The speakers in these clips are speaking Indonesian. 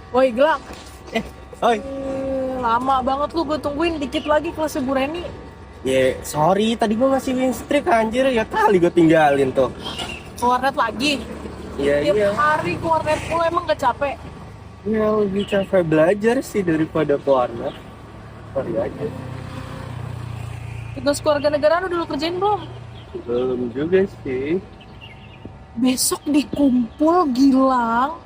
Woi Gelap, Eh, oi. lama banget lu gue tungguin dikit lagi kelasnya Bu Reni. Ya, sorry, tadi gua masih win streak anjir, ya kali gua tinggalin tuh. Ke warnet lagi. Iya, Tiap iya. hari ke warnet mulu emang gak capek. Ya, lebih capek belajar sih daripada ke warnet. Sorry aja. Tugas keluarga negaraan udah lu kerjain belum? Belum juga sih. Besok dikumpul Gilang.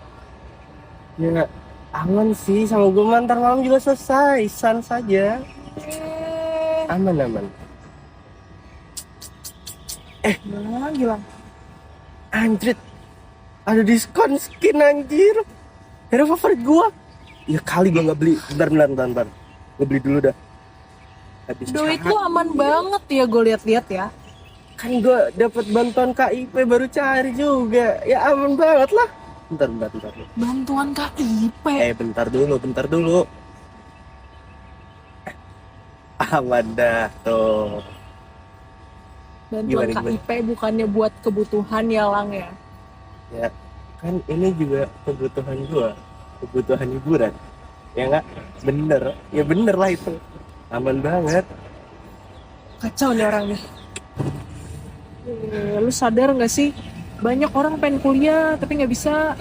Ya, aman sih sama gua mah, ntar malam juga selesai. San saja. Eh, Aman, aman. Gilang, Gilang. Anjrit, ada diskon skin anjir. Hero favorit gua. Ya kali gua nggak beli. Bentar, bentar, bentar, bentar. Gua beli dulu dah. Habis Duit cari. lu aman banget ya gue liat-liat ya. Kan gue dapat bantuan KIP baru cari juga, ya aman banget lah. Bentar, bentar, bentar. Bantuan KIP. Bentar dulu, bentar dulu. Aman dah tuh. Bantuan Gimana, gimana? KIP bukannya buat kebutuhan ya Lang ya. Ya kan ini juga kebutuhan gue, kebutuhan hiburan, ya nggak? Bener, ya bener lah itu. Aman banget. Kacau nih orang nih. Lu sadar gak sih? Banyak orang pengen kuliah tapi nggak bisa.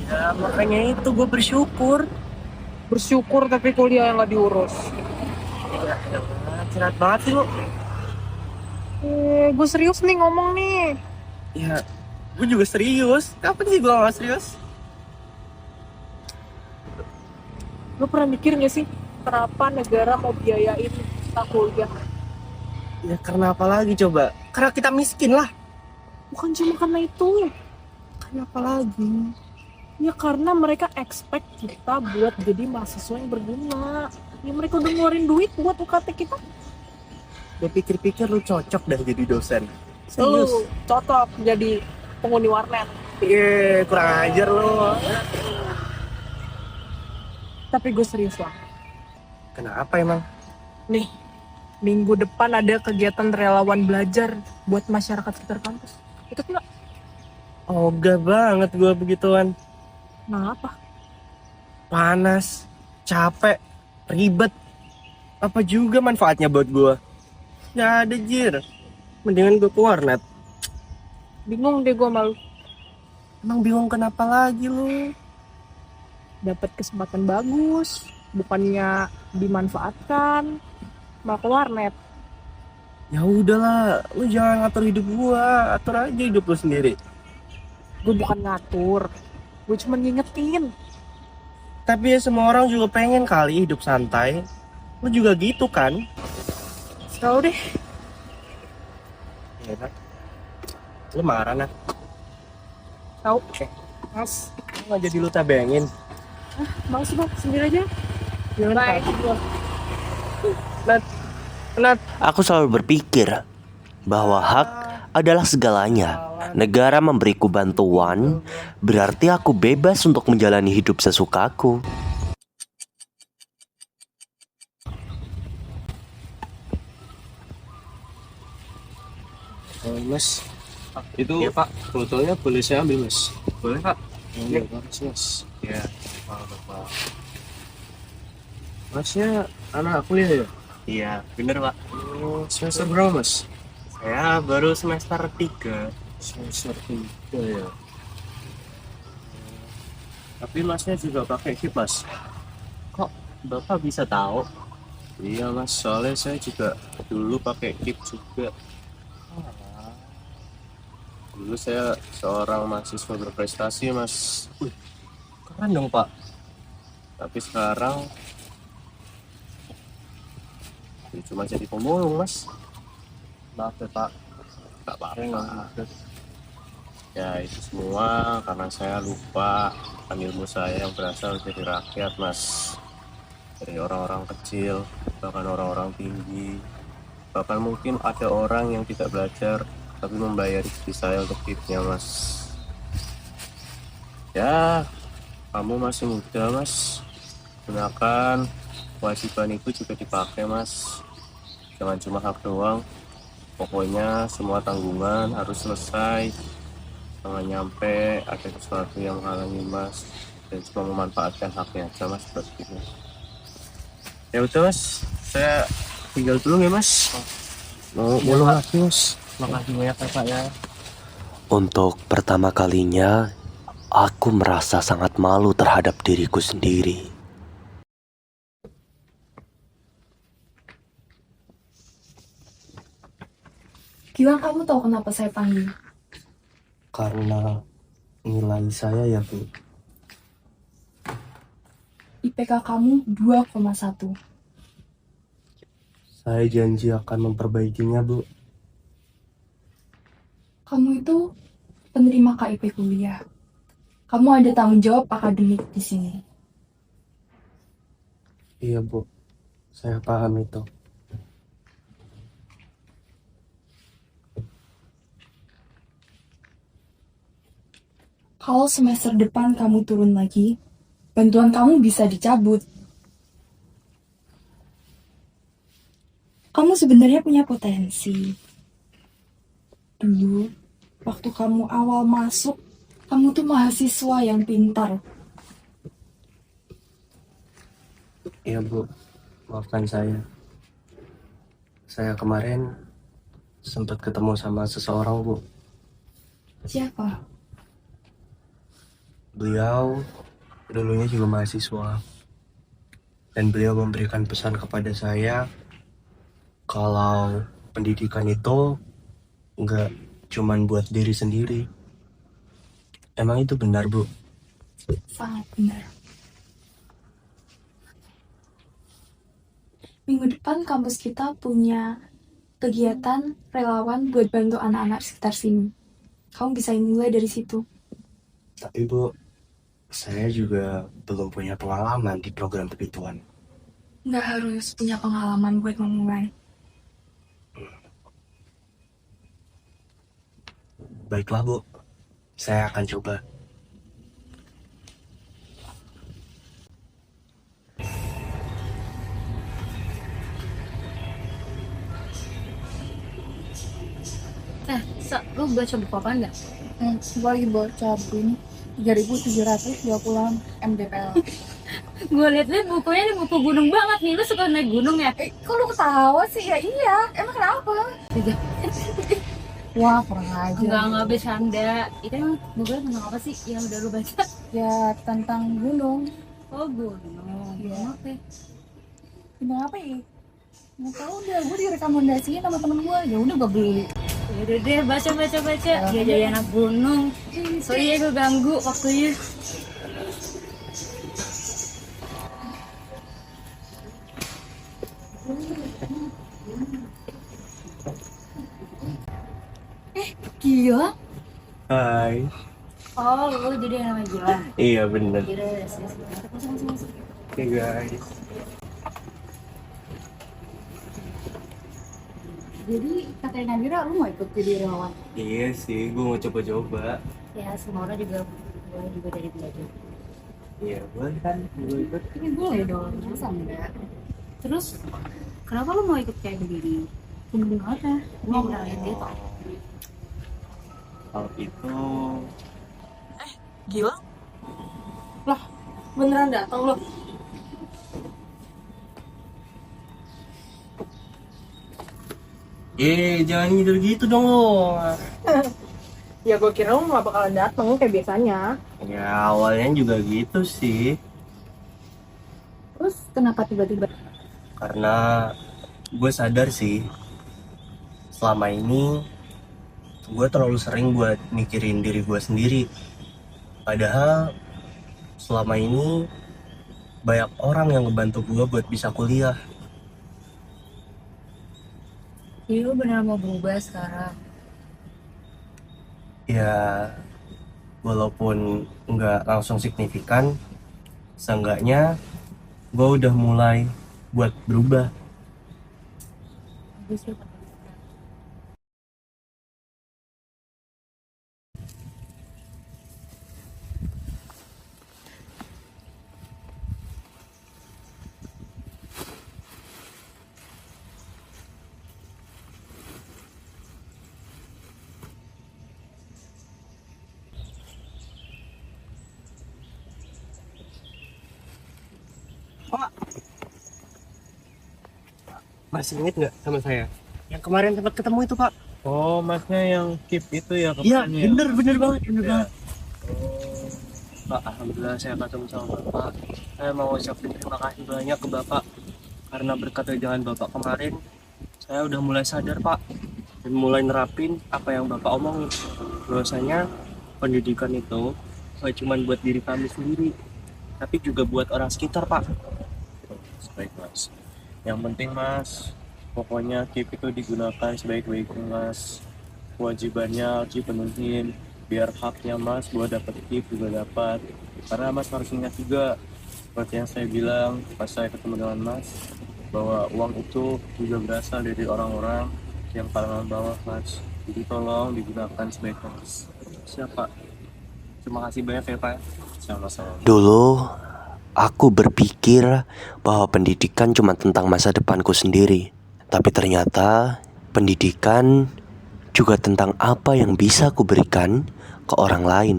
Ya makanya itu gue bersyukur. Bersyukur tapi kuliah yang nggak diurus. Ya, curhat banget sih lu. Gue serius nih ngomong nih. Ya, gue juga serius. Kapan sih gue gak serius? Lu pernah mikir gak sih kenapa negara mau biayain kita kuliah? Ya karena apa lagi coba? Karena kita miskin lah. Bukan cuma karena itu. Kenapa lagi? Ya karena mereka expect kita buat jadi mahasiswa yang berguna. Ya mereka udah ngeluarin duit buat UKT kita. Gue pikir-pikir lu cocok dah jadi dosen. Serius. Lu cocok jadi penghuni warnet. Iya, kurang ajar lu. Tapi gue serius lah. Kenapa emang? Nih, minggu depan ada kegiatan relawan belajar buat masyarakat sekitar kampus. Ikut nggak? Ogah banget gue begituan. Nah apa? Panas, capek, ribet. Apa juga manfaatnya buat gue? Gak ada, Jir. Mendingan gue ke warnet. Bingung deh gue malu. Emang bingung kenapa lagi lu? Dapat kesempatan bagus, bukannya dimanfaatkan, malah ke warnet. Ya udahlah, lu jangan ngatur hidup gua, atur aja hidup lu sendiri. Gue bukan ngatur, gue cuma ngingetin. Tapi ya semua orang juga pengen kali hidup santai. Lu juga gitu kan? Selalu deh. Iya kan? Lu marah nah. Tahu? Mas, lu nggak jadi lu tabengin. Mau sih bang, sendiri aja. Jangan Bye. takut gua. Nat, Nat. Aku selalu berpikir bahwa hak adalah segalanya. Negara memberiku bantuan, berarti aku bebas untuk menjalani hidup sesukaku. Oh, Mas, itu ya Pak, fotonya boleh saya ambil Mas? Boleh Pak? Iya, bagus Mas. Ya, Pak. Masnya anak kuliah ya? Iya, bener Pak. Oh, semester berapa Mas? Saya baru semester 3. Semester 3 ya. Tapi Masnya juga pakai KIP Mas? Kok Bapak bisa tahu? Iya Mas, soalnya saya juga dulu pakai KIP juga. Dulu saya seorang mahasiswa berprestasi Mas. Wih, keren dong Pak. Tapi sekarang ya cuma jadi pemulung Mas. Maaf ya Pak. Gak apa-apa. Ya itu semua karena saya lupa kan ilmu saya yang berasal dari rakyat Mas. Dari orang-orang kecil, bahkan orang-orang tinggi. Bahkan mungkin ada orang yang tidak belajar tapi membayar istri saya untuk tipnya Mas. Ya, kamu masih muda Mas. Gunakan kewajiban itu juga dipakai Mas. Jangan cuma hak doang. Pokoknya semua tanggungan harus selesai. Jangan nyampe ada sesuatu yang menghalangi Mas dan cuma memanfaatkan haknya sama seperti itu. Ya udah mas, saya tinggal dulu ya mas. Mau mulung lagi mas. Makasih banyak ya pak ya. Untuk pertama kalinya, aku merasa sangat malu terhadap diriku sendiri. Gilang, kamu tahu kenapa saya panggil? Karena nilai saya ya Bu. IPK kamu 2,1. Saya janji akan memperbaikinya Bu. Kamu itu penerima KIP kuliah. Kamu ada tanggung jawab akademik di sini. Iya Bu, saya paham itu. Kalau semester depan kamu turun lagi, bantuan kamu bisa dicabut. Kamu sebenarnya punya potensi. Dulu, waktu kamu awal masuk, kamu tuh mahasiswa yang pintar. Iya Bu, maafkan saya. Saya kemarin sempat ketemu sama seseorang Bu. Siapa? Beliau dulunya juga mahasiswa. Dan beliau memberikan pesan kepada saya kalau pendidikan itu nggak cuman buat diri sendiri. Emang itu benar Bu? Sangat benar. Minggu depan kampus kita punya kegiatan relawan buat bantu anak-anak sekitar sini. Kamu bisa mulai dari situ. Tapi Bu, saya juga belum punya pengalaman di program begituan. Nggak harus punya pengalaman buat memulai. Baiklah Bu, saya akan coba. Lu baca buku apa enggak? Gue lagi baca buku ini 3.720 MDPL. Gue liat-liat bukunya ini buku gunung banget nih. Lu suka naik gunung ya? Kok lu ketawa sih? Ya iya, emang kenapa? Wah, kurang aja. Enggak bercanda. Itu emang bukunya tentang apa sih yang udah lu baca? Ya tentang gunung. Oh gunung. Iya. Gunung apa ya? Tentang apa ya? Nggak tahu udah, gue direkomendasiin sama temen gue. Ya udah gue beli. Yaudah deh, baca. Dia jadi anak gunung. Sorry ya gue ganggu waktunya. Gila, Hai. Oh, lu jadi anak Gilang. Iya bener. Yes. Masuk. Oke guys. Jadi katanya Nadira, lu mau ikut jadi relawan? Iya sih, gue mau coba-coba. Ya, semua orang juga boleh juga dari belajar. Iya, boleh kan? Gue ikut. Ini boleh dong, masa enggak? Terus, kenapa lu mau ikut kayak begini? Gunung apa? Gue mau kenalin dia tau. Kalau itu Gila? Lah, beneran datang loh. jangan ngider gitu dong lo. Ya gue kira lu gak bakalan datang kayak biasanya. Ya awalnya juga gitu sih. Terus kenapa tiba-tiba? Karena gue sadar sih selama ini gue terlalu sering buat mikirin diri gue sendiri. Padahal selama ini banyak orang yang ngebantu gue buat bisa kuliah. Jadi lu beneran mau berubah sekarang? Ya walaupun nggak langsung signifikan, seenggaknya gue udah mulai buat berubah. Bagus ya, Pak. Pak, masih inget nggak sama saya? Yang kemarin sempat ketemu itu Pak. Oh, masnya yang keep itu ya Iya, kemarin ya? bener banget, bener Ya. banget. Oh, Pak, alhamdulillah saya ketemu sama Bapak. Saya mau ucapin terima kasih banyak ke Bapak karena berkat dagangan Bapak kemarin, saya udah mulai sadar Pak dan mulai nerapin apa yang Bapak omongin. Bahwasanya pendidikan itu gak cuma buat diri kami sendiri, tapi juga buat orang sekitar Pak. baik mas. Yang penting mas, pokoknya keep itu digunakan sebaik-baiknya mas. Kewajibannya harus dipenuhin, biar haknya mas buat dapat keep juga dapat. Karena mas harus ingat juga, seperti yang saya bilang pas saya ketemu dengan mas, bahwa uang itu juga berasal dari orang-orang yang kalangan bawah mas. Jadi tolong digunakan sebaik mas. Siapa? Terima kasih banyak ya Pak. Sama-sama. Dulu, aku berpikir bahwa pendidikan cuma tentang masa depanku sendiri. Tapi ternyata pendidikan juga tentang apa yang bisa aku berikan ke orang lain.